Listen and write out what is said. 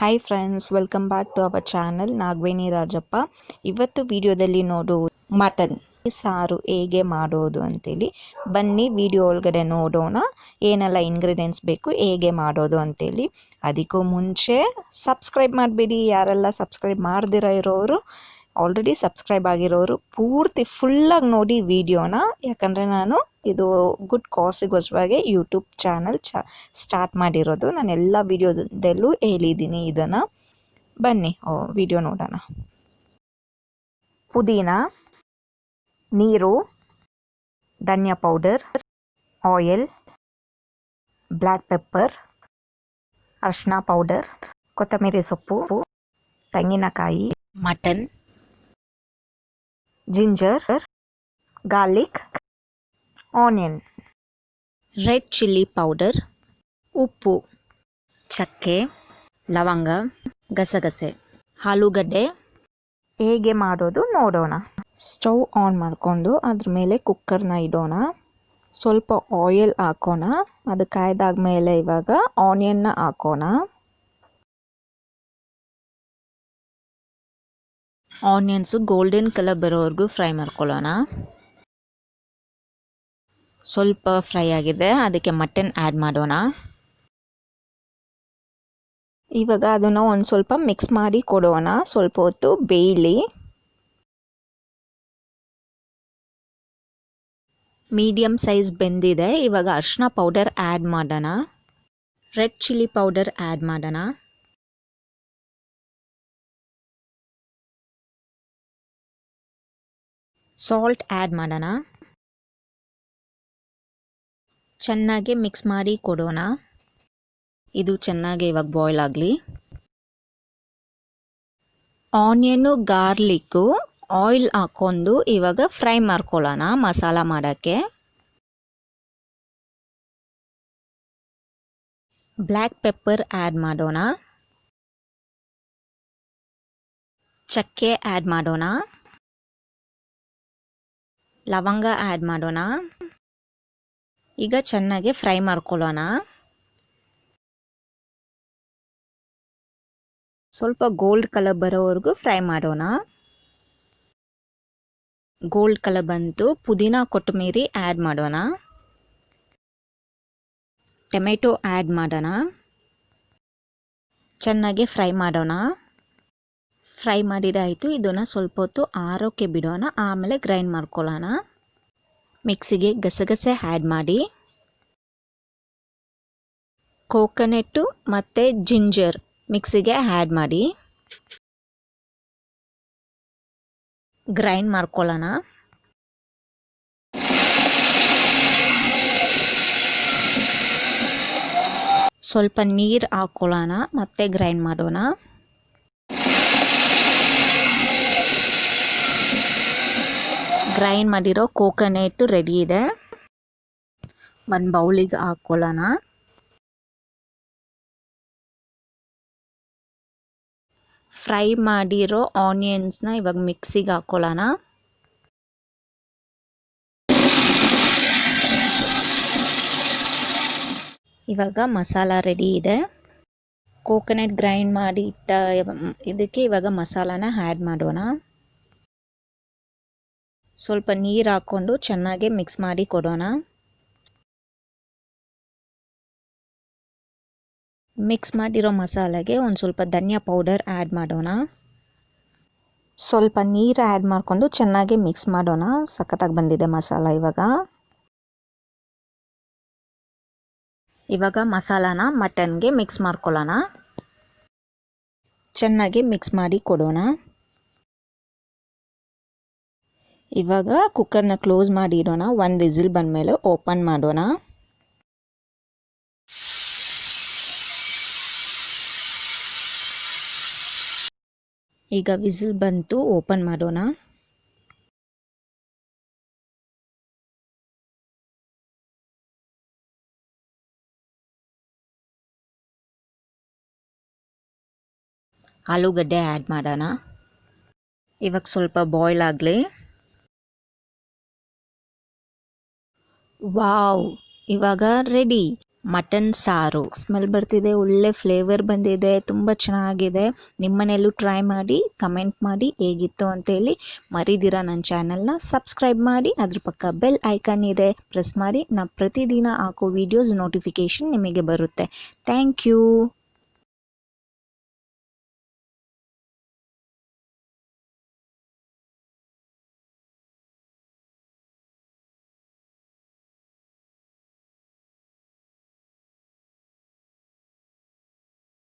Hi friends, welcome back to our channel Nagaveni Rajappa. ಇವತ್ತು ವಿಡಿಯೋದಲ್ಲಿ ನೋಡುವುದು ಮಟನ್ ಸಾರು ಹೇಗೆ ಮಾಡೋದು ಅಂತೇಳಿ. ಬನ್ನಿ ವಿಡಿಯೋ ಒಳಗಡೆ ನೋಡೋಣ ಏನೆಲ್ಲ ಇಂಗ್ರೀಡಿಯೆಂಟ್ಸ್ ಬೇಕು, ಹೇಗೆ ಮಾಡೋದು ಅಂತೇಳಿ. ಅದಕ್ಕೂ ಮುಂಚೆ ಸಬ್ಸ್ಕ್ರೈಬ್ ಮಾಡಬೇಡಿ. ಯಾರೆಲ್ಲ ಸಬ್ಸ್ಕ್ರೈಬ್ ಮಾಡ್ದಿರ ಇರೋರು, ಆಲ್ರೆಡಿ ಸಬ್ಸ್ಕ್ರೈಬ್ ಆಗಿರೋರು ಪೂರ್ತಿ ಫುಲ್ಲಾಗಿ ನೋಡಿ ವಿಡಿಯೋನ. ಯಾಕಂದರೆ ನಾನು ಇದು ಗುಡ್ ಕಾಸಿಗೋಸ್ಕರವಾಗಿ ಯೂಟ್ಯೂಬ್ ಚಾನಲ್ ಸ್ಟಾರ್ಟ್ ಮಾಡಿರೋದು. ನಾನು ಎಲ್ಲ ವಿಡಿಯೋದಲ್ಲೂ ಹೇಳಿದ್ದೀನಿ ಇದನ್ನು. ಬನ್ನಿ ವಿಡಿಯೋ ನೋಡೋಣ. ಪುದೀನ, ನೀರು, ಧನಿಯಾ ಪೌಡರ್, ಆಯಿಲ್, ಬ್ಲ್ಯಾಕ್ ಪೆಪ್ಪರ್, ಅರಿಶಿನ ಪೌಡರ್, ಕೊತ್ತಂಬರಿ ಸೊಪ್ಪು, ತೆಂಗಿನಕಾಯಿ, mutton, ginger, garlic, onion, red chilli powder, ಉಪ್ಪು, ಚಕ್ಕೆ, ಲವಂಗ, ಗಸಗಸೆ, ಆಲೂಗಡ್ಡೆ. ಹೇಗೆ ಮಾಡೋದು ನೋಡೋಣ. ಸ್ಟವ್ ಆನ್ ಮಾಡಿಕೊಂಡು ಅದ್ರ ಮೇಲೆ ಕುಕ್ಕರ್ನ ಇಡೋಣ. ಸ್ವಲ್ಪ ಆಯಿಲ್ ಹಾಕೋಣ. ಅದು ಕಾಯ್ದಾದ್ಮೇಲೆ ಇವಾಗ ಆನಿಯನ್ನ ಹಾಕೋಣ. ಆನಿಯನ್ಸು ಗೋಲ್ಡನ್ ಕಲರ್ ಬರೋವರೆಗೂ ಫ್ರೈ ಮಾಡ್ಕೊಳ್ಳೋಣ. ಸ್ವಲ್ಪ ಫ್ರೈ ಆಗಿದೆ, ಅದಕ್ಕೆ ಮಟನ್ ಆ್ಯಡ್ ಮಾಡೋಣ. ಇವಾಗ ಅದನ್ನು ಒಂದು ಸ್ವಲ್ಪ ಮಿಕ್ಸ್ ಮಾಡಿ ಕೊಡೋಣ. ಸ್ವಲ್ಪ ಹೊತ್ತು ಬೇಯಲಿ. ಮೀಡಿಯಮ್ ಸೈಜ್ ಬೆಂದಿದೆ. ಇವಾಗ ಅರಿಶಿನ ಪೌಡರ್ ಆ್ಯಡ್ ಮಾಡೋಣ. ರೆಡ್ ಚಿಲ್ಲಿ ಪೌಡರ್ ಆ್ಯಡ್ ಮಾಡೋಣ. ಸಾಲ್ಟ್ ಆ್ಯಡ್ ಮಾಡೋಣ. ಚೆನ್ನಾಗಿ ಮಿಕ್ಸ್ ಮಾಡಿ ಕೊಡೋಣ. ಇದು ಚೆನ್ನಾಗಿ ಇವಾಗ ಬಾಯ್ಲ್ ಆಗಲಿ. ಆನಿಯನ್ನು, ಗಾರ್ಲಿಕ್ಕು, ಆಯಿಲ್ ಹಾಕ್ಕೊಂಡು ಇವಾಗ ಫ್ರೈ ಮಾಡ್ಕೊಳ್ಳೋಣ ಮಸಾಲ ಮಾಡೋಕ್ಕೆ. ಬ್ಲ್ಯಾಕ್ ಪೆಪ್ಪರ್ ಆ್ಯಡ್ ಮಾಡೋಣ. ಚಕ್ಕೆ ಆ್ಯಡ್ ಮಾಡೋಣ. ಲವಂಗ ಆ್ಯಡ್ ಮಾಡೋಣ. ಈಗ ಚೆನ್ನಾಗಿ ಫ್ರೈ ಮಾಡ್ಕೊಳ್ಳೋಣ. ಸ್ವಲ್ಪ ಗೋಲ್ಡ್ ಕಲರ್ ಬರೋವರೆಗೂ ಫ್ರೈ ಮಾಡೋಣ. ಗೋಲ್ಡ್ ಕಲರ್ ಬಂತು. ಪುದೀನ, ಕೊತ್ತಂಬರಿ ಆ್ಯಡ್ ಮಾಡೋಣ. ಟೊಮೆಟೊ ಆ್ಯಡ್ ಮಾಡೋಣ. ಚೆನ್ನಾಗಿ ಫ್ರೈ ಮಾಡೋಣ. ಫ್ರೈ ಮಾಡಿದಾಯಿತು. ಇದನ್ನು ಸ್ವಲ್ಪ ಹೊತ್ತು ಆರೋಕ್ಕೆ ಬಿಡೋಣ. ಆಮೇಲೆ ಗ್ರೈಂಡ್ ಮಾಡ್ಕೊಳ್ಳೋಣ. ಮಿಕ್ಸಿಗೆ ಗಸಗಸೆ ಆ್ಯಡ್ ಮಾಡಿ. ಕೋಕೋನಟ್ಟು ಮತ್ತು ಜಿಂಜರ್ ಮಿಕ್ಸಿಗೆ ಆ್ಯಡ್ ಮಾಡಿ ಗ್ರೈಂಡ್ ಮಾಡ್ಕೊಳ್ಳೋಣ. ಸ್ವಲ್ಪ ನೀರು ಹಾಕ್ಕೊಳ್ಳೋಣ, ಮತ್ತೆ ಗ್ರೈಂಡ್ ಮಾಡೋಣ. ಗ್ರೈಂಡ್ ಮಾಡಿರೋ ಕೋಕೋನಟ್ ರೆಡಿ ಇದೆ. ಒಂದು ಬೌಲಿಗೆ ಹಾಕ್ಕೊಳ್ಳೋಣ. ಫ್ರೈ ಮಾಡಿರೋ ಆನಿಯನ್ಸ್ನ ಇವಾಗ ಮಿಕ್ಸಿಗೆ ಹಾಕ್ಕೊಳ್ಳೋಣ. ಇವಾಗ ಮಸಾಲ ರೆಡಿ ಇದೆ. ಕೋಕೋನಟ್ ಗ್ರೈಂಡ್ ಮಾಡಿ ಇಟ್ಟ ಇದಕ್ಕೆ ಇವಾಗ ಮಸಾಲಾನ ಆ್ಯಡ್ ಮಾಡೋಣ. ಸ್ವಲ್ಪ ನೀರು ಹಾಕ್ಕೊಂಡು ಚೆನ್ನಾಗಿ ಮಿಕ್ಸ್ ಮಾಡಿ ಕೊಡೋಣ. ಮಿಕ್ಸ್ ಮಾಡಿರೋ ಮಸಾಲೆಗೆ ಒಂದು ಸ್ವಲ್ಪ ಧನಿಯಾ ಪೌಡರ್ ಆ್ಯಡ್ ಮಾಡೋಣ. ಸ್ವಲ್ಪ ನೀರು ಆ್ಯಡ್ ಮಾಡಿಕೊಂಡು ಚೆನ್ನಾಗಿ ಮಿಕ್ಸ್ ಮಾಡೋಣ. ಸಖತ್ತಾಗಿ ಬಂದಿದೆ ಮಸಾಲ. ಇವಾಗ ಮಸಾಲಾನ ಮಟನ್ಗೆ ಮಿಕ್ಸ್ ಮಾಡ್ಕೊಳ್ಳೋಣ. ಚೆನ್ನಾಗಿ ಮಿಕ್ಸ್ ಮಾಡಿ ಕೊಡೋಣ. ಇವಾಗ ಕುಕ್ಕರ್ನ ಕ್ಲೋಸ್ ಮಾಡಿ ಇಡೋಣ. ಒಂದು ವಿಸಿಲ್ ಬಂದಮೇಲೆ ಓಪನ್ ಮಾಡೋಣ. ಈಗ ವಿಸಿಲ್ ಬಂತು, ಓಪನ್ ಮಾಡೋಣ. ಆಲೂಗಡ್ಡೆ ಆ್ಯಡ್ ಮಾಡೋಣ. ಇವಾಗ ಸ್ವಲ್ಪ ಬಾಯ್ಲ್ ಆಗಲಿ. ವಾವ್, ಇವಾಗ ರೆಡಿ. ಮಟನ್ ಸಾರು ಸ್ಮೆಲ್ ಬರ್ತಿದೆ, ಒಳ್ಳೆ ಫ್ಲೇವರ್ ಬಂದಿದೆ, ತುಂಬ ಚೆನ್ನಾಗಿದೆ. ನಿಮ್ಮನೆಯಲ್ಲೂ ಟ್ರೈ ಮಾಡಿ ಕಮೆಂಟ್ ಮಾಡಿ ಹೇಗಿತ್ತು ಅಂತೇಳಿ. ಮರಿದಿರ ನನ್ನ ಚಾನಲ್ನ ಸಬ್ಸ್ಕ್ರೈಬ್ ಮಾಡಿ, ಅದ್ರ ಪಕ್ಕ ಬೆಲ್ ಐಕಾನ್ ಇದೆ, ಪ್ರೆಸ್ ಮಾಡಿ. ನಾ ಪ್ರತಿದಿನ ಹಾಕೋ ವೀಡಿಯೋಸ್ ನೋಟಿಫಿಕೇಷನ್ ನಿಮಗೆ ಬರುತ್ತೆ. Thank you.